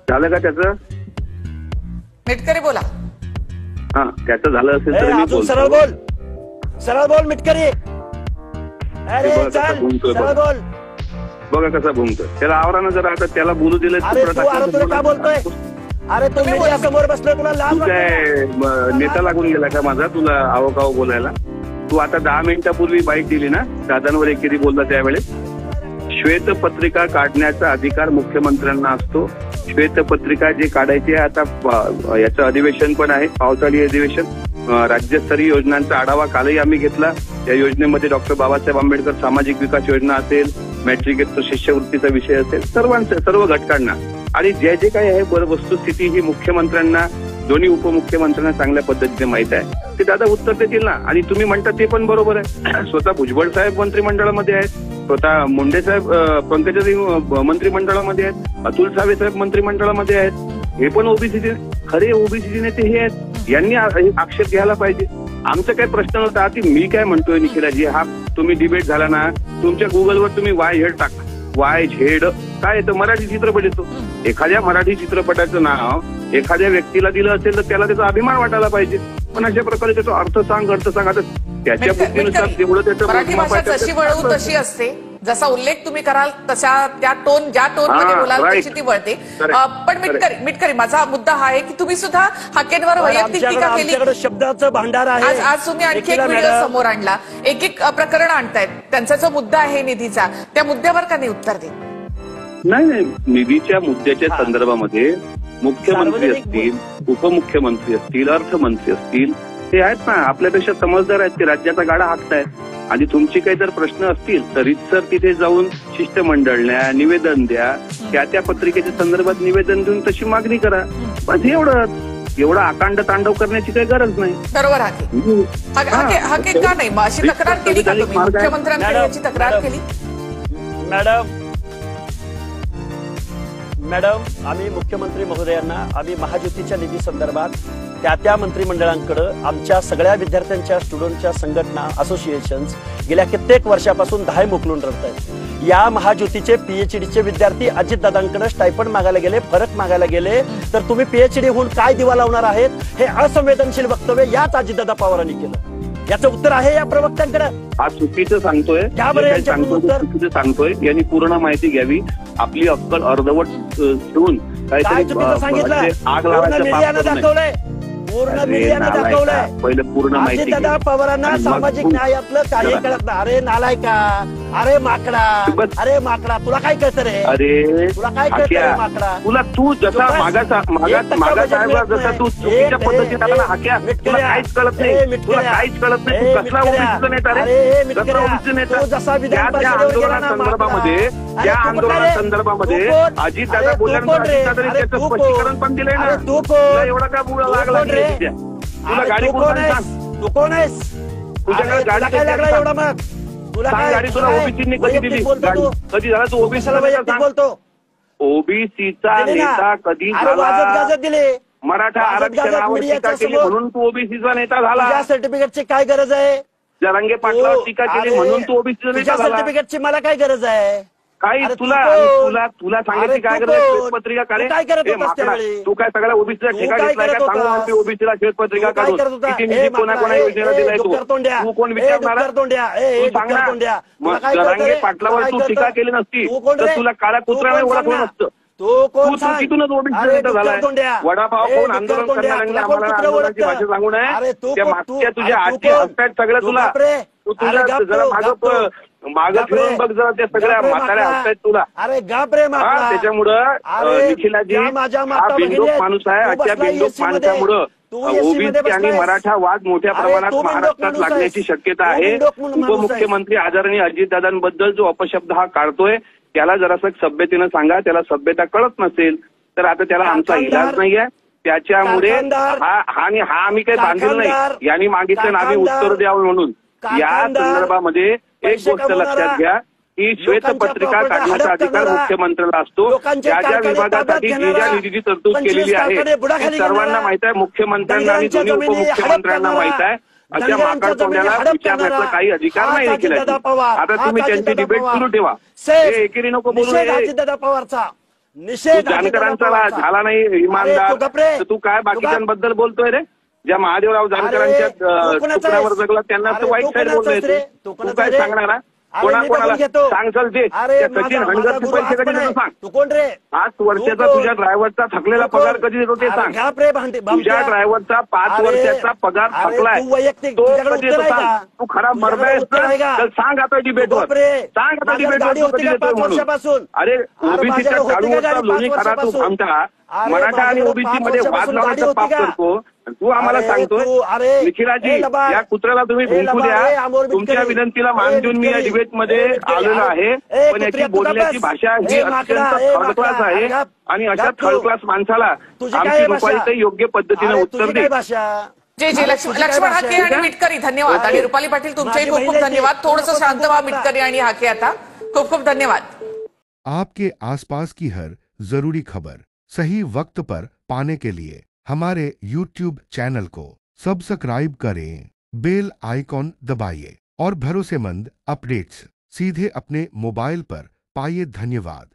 झालं का त्याचं? मिटकरी बोला. हा, त्याचं झालं असेल तर मी बोलतो. सरळ बोल मिटकरी. अरे सरळ बोल. बघा कसा भुंकतो. त्याला आवरानं जरा आता त्याला बोलू दिलं. अरे तू का बोलतोय? अरे तू मीडिया समोर बसलोय, तुला लाज वाटते? काय नेता लागून गेला का माझा तुला आवकाव बोलायला? तू आता 10 मिनिटापूर्वी बाईट दिली ना दादांवर एकेरी बोलला त्यावेळेस. श्वेतपत्रिका काढण्याचा अधिकार मुख्यमंत्र्यांना असतो. श्वेतपत्रिका जे काढायची आहे, आता याचं अधिवेशन पण आहे, पावसाळी अधिवेशन. राज्यस्तरीय योजनांचा आढावा कालही आम्ही घेतला. या योजनेमध्ये डॉक्टर बाबासाहेब आंबेडकर सामाजिक विकास योजना असेल, मॅट्रिकेट शिष्यवृत्तीचा विषय असेल, सर्व घटकांना आणि जे जे काही आहे वस्तुस्थिती ही मुख्यमंत्र्यांना, दोन्ही उपमुख्यमंत्र्यांना चांगल्या पद्धतीने माहित आहे. ते दादा उत्तर देतील ना. आणि तुम्ही म्हणता ते पण बरोबर आहे. स्वतः भुजबळ साहेब मंत्रिमंडळामध्ये आहेत, स्वतः मुंडे साहेब पंकजाताई मंत्रिमंडळामध्ये आहेत, अतुल सावे साहेब मंत्रिमंडळामध्ये आहेत. हे पण ओबीसी खरे ओबीसी नेते हे आहेत. यांनी आक्षेप घ्यायला पाहिजे. आमचा काही प्रश्न नव्हता. आधी मी काय म्हणतोय निखिलाजी, हा तुम्ही डिबेट झाला ना, तुमच्या गुगलवर तुम्ही YZ टाका. YZ काय येतं? मराठी चित्रपट येतो. एखाद्या मराठी चित्रपटाचं नाव एखाद्या व्यक्तीला दिलं असेल तर त्याला त्याचा अभिमान वाटायला पाहिजे. पण अशा प्रकारे त्याचा अर्थ सांग. आता त्याच्या बुद्धीनुसार जेवढं त्याचं मराठी भाषा जशी वळवू तशी असते. जसा उल्लेख तुम्ही कराल तशा त्या टोन, ज्या टोन मध्ये बोलाल तशी ती वळते. पण मिटकरी माझा मुद्दा हा आहे की तुम्ही सुद्धा हाकेंवर वैयक्तिक टीका केली. शब्दाचं भांडार आहे. आज तुम्ही आणखी एक व्हिडिओ समोर आणला, एक प्रकरण आणतायत. त्यांचा जो मुद्दा आहे निधीचा, त्या मुद्द्यावर का नाही उत्तर देत? नाही, निधीच्या मुद्द्याच्या संदर्भामध्ये मुख्यमंत्री असतील, उपमुख्यमंत्री असतील, अर्थमंत्री असतील, ते आहेत ना, आपल्यापेक्षा समजदार आहेत. ते राज्याचा गाडा हाकतायत. आणि तुमचे काही जर प्रश्न असतील तर रीतसर तिथे जाऊन शिष्टमंडळ न्या, निवेदन द्या. त्या पत्रिकेच्या संदर्भात निवेदन देऊन तशी मागणी करा. पण एवढा अकांड तांडव करण्याची काही गरज नाही. बरोबर हाके का नाही? अशी तक्रार केली का तुम्ही मुख्यमंत्र्यांकडे? याची तक्रार केली? मॅडम आम्ही मुख्यमंत्री महोदयांना, आम्ही महायुतीच्या निधी संदर्भात त्या मंत्रिमंडळांकडे आमच्या सगळ्या विद्यार्थ्यांच्या, स्टुडंटच्या संघटना, असोसिएशन्स गेल्या कित्येक वर्षापासून धाय मोकलून रडत आहेत. या महायुतीचे PhDचे विद्यार्थी अजितदादांकडे स्टायपंड मागायला गेले, फरक मागायला गेले, तर तुम्ही PhD होऊन काय दिवा लावणार आहेत? हे असंवेदनशील वक्तव्य याच अजितदादा पवारांनी केलं. याचं उत्तर आहे या प्रवक्त्यांकडे. हा चुकीचं सांगतोय, चुकीचं सांगतोय. यांनी पूर्ण माहिती घ्यावी. आपली अक्कल अर्धवट ठेवून काय चुकीचं सांगितलं? आग लावायचं दाखवलंय, पूर्ण मीडियानं दाखवलंय. पहिले पूर्ण माहिती. अजितदादा पवारांना सामाजिक न्यायातलं काही कळत नाही. अरे नालायका, अरे माकडा, अरे माकडा, तुला काय कळतं रे? अरे तुला काय कळतं माकडा? तू जसा मागासाहेब जसा तू चुकीच्या पद्धतीने हाक्या, तुला काहीच कळत नाही. तुला काहीच कळत नाही. तू कसला ओबीसीचा नेता रे? कसला ओबीसी नेता? त्या आंदोलनासंदर्भामध्ये, त्या आंदोलनासंदर्भामध्ये अजितदादा बोलल्यानंतर अजितदादांनी त्याचं स्पष्टीकरण पण दिलंय ना. तुला एवढा काय बुडा लागला? तुला गाडी कोण सांग? तू कोण आहेस? तुझ्याकडे गाडी काय लागला एवढा? मग तुला गाडी तुला ओबीसीने कधी दिली? कधी झाला तू ओबीसीला बोलतो? ओबीसीचा नेता कधी झाला? दिले मराठा आरक्षणावर टीका केली म्हणून तू ओबीसीचा नेता झाला. सर्टिफिकेटची काय गरज आहे? जरांगे पाटलावर टीका केली म्हणून तू ओबीसीचा नेता झाला. सर्टिफिकेटची मला काय गरज आहे? काही तुला सांगायची काय गरज? श्वेतपत्रिका काढे. तू काय सगळ्या ओबीसीला ठेका घेतलाय का? सांगू ओबीसीला श्वेतपत्रिका काढून किती निधी कोणा योजनेला दिलाय तू कोण विचारणार? तू सांग ना. मग जरांगे पाटलावर तू टीका केली नसती तर तुला काळ्या कुत्र्याने ओळखलं नसतं. तू चुकीतूनच ओबीसीचा नेता झालाय. वडापाव कोण आंदोलन करणाऱ्यांनी आम्हाला आंदोलनाची भाषा सांगू नये. त्या मागच्या तुझ्या आजी हसतायत सगळं तुला. तू तुझ्या जरा मागं फिरून बघ जरा. त्या सगळ्या म्हाताऱ्या हसतायत तुला. अरे गाप रे. त्याच्यामुळं निखिलाजी हा बिनडोक माणूस आहे. अशा बिनडोक माणसामुळं ओबीसी आणि मराठा वाद मोठ्या प्रमाणात महाराष्ट्रात लागण्याची शक्यता आहे. उपमुख्यमंत्री आदरणीय अजितदादांबद्दल जो अपशब्द हा काढतोय त्याला जरासं सभ्यतेनं सांगा. त्याला सभ्यता कळत नसेल तर आता त्याला आमचा इलाज नाहीये. त्याच्यामुळे हा आम्ही काही बांधील नाही. यांनी मागितलं ना आम्ही उत्तर द्यावं म्हणून. या संदर्भामध्ये एक गोष्ट लक्षात घ्या की श्वेतपत्रिका काढण्याचा अधिकार मुख्यमंत्र्याला असतो. ज्या ज्या विभागासाठी जी ज्या निधीची तरतूद केलेली आहे सर्वांना माहित आहे. मुख्यमंत्र्यांना आणि दोन्ही उपमुख्यमंत्र्यांना माहित आहे. अशा माकड तोंड्याला विचारण्याचा काही अधिकार नाही निखिलाजी. आता तुम्ही त्यांची डिबेट सुरू ठेवा. हे एकेरी नको बोलू. अजितदादा पवारचा निषेध तू जानकरांचा अजितदादा झाला नाही अरे, इमानदार, तू गप रे. तर तू काय बाकीच्यांबद्दल बोलतोय रे? ज्या महादेवराव जानकरांच्या अरे, तू कोणाचा तुकड्यावर आहेस? जगला त्यांना अरे, तर वाईट तू साईड कोणाचा बोलतोय आहेस रे? तू. तू तू कोणाचा काय रे? सांगणार हा? अरे, मी कोणाला बघून घेतो. सांगचाल ते अरे, त्या सचिन हणगरचे पैसे कधी देतो सांग. तू कोण रे? 5 वर्षाचा तू तुझ्या ड्रायव्हरचा थकलेला तू कोण? पगार कधी देतो ते अरे, सांग. घ्या रे भांडे- तुझ्या भामट्या. ड्रायव्हरचा 5 अरे, वर्षाचा पगार अरे, थकलाय तू वैयक्तिक तो तुझ्याकडे कधी उत्तर येतो आहे सांग. का? तू खरा तुझ्याकडे मर्द आहेस उत्तर आहे ना, का? तर सांग आता डिबेटवर. गप रे. सांग आता माझ्याकडे डिबेटवर गाडी तू होती कधी का देतोय 5 म्हणून. वर्षापासून? अरे अरे, ओबीसीच्या माझ्याकडे होती का चालूवरचा गाडी लोणी 5 खरा तू वर्षापासून? आमचा अरे, मराठा आणि माझ्याकडे ओबीसी 5 मध्ये वाद वर्षापासून गाडी लावण्याचं होती पाप का? करतो. तू आम्हाला अरे, सांगतोय तू- अरे, निखिलाजी ए, लबाड. या कुत्र्याला तुम्ही ए, भेटू लबाड, ए, द्या. अमोल तुमच्या मिटकरी. विनंतीला ए, मान देऊन मी या मिटकरी. डिबेटमध्ये ए, मिटकरी. आलेलो आहे. ए, पण याची कुत्र्या, तू बोलण्याची गप्प भाषा बस. ही ए, माकडा, अत्यंत ए, थर्ड क्लास माकडा. आहे अरे, गप. आणि अशा गप तू. थर्ड क्लास माणसाला तुझी काय आमची भाषा? रुपाली योग्य पद्धतीने अरे, उत्तर तुझी दे. काय भाषा? जे जे अरे, लक्ष्मण तुझी काय लक्ष्मण भाषा हाके आहे? आणि मिटकरी धन्यवाद. आणि रुपाली पाटील तुमचेही माझी खूप खूप बहीण आहे ती. धन्यवाद. थोडंसं तुला शांत पण व्हा बोलता. मिटकरी आणि हाके आता. खूप खूप धन्यवाद. आपके आसपास की हर जरूरी खबर सही वक्त पर पाने के लिए हमारे YouTube चैनल को सब्सक्राइब करें, बेल आइकॉन दबाइए और भरोसेमंद अपडेट्स सीधे अपने मोबाइल पर पाइए। धन्यवाद।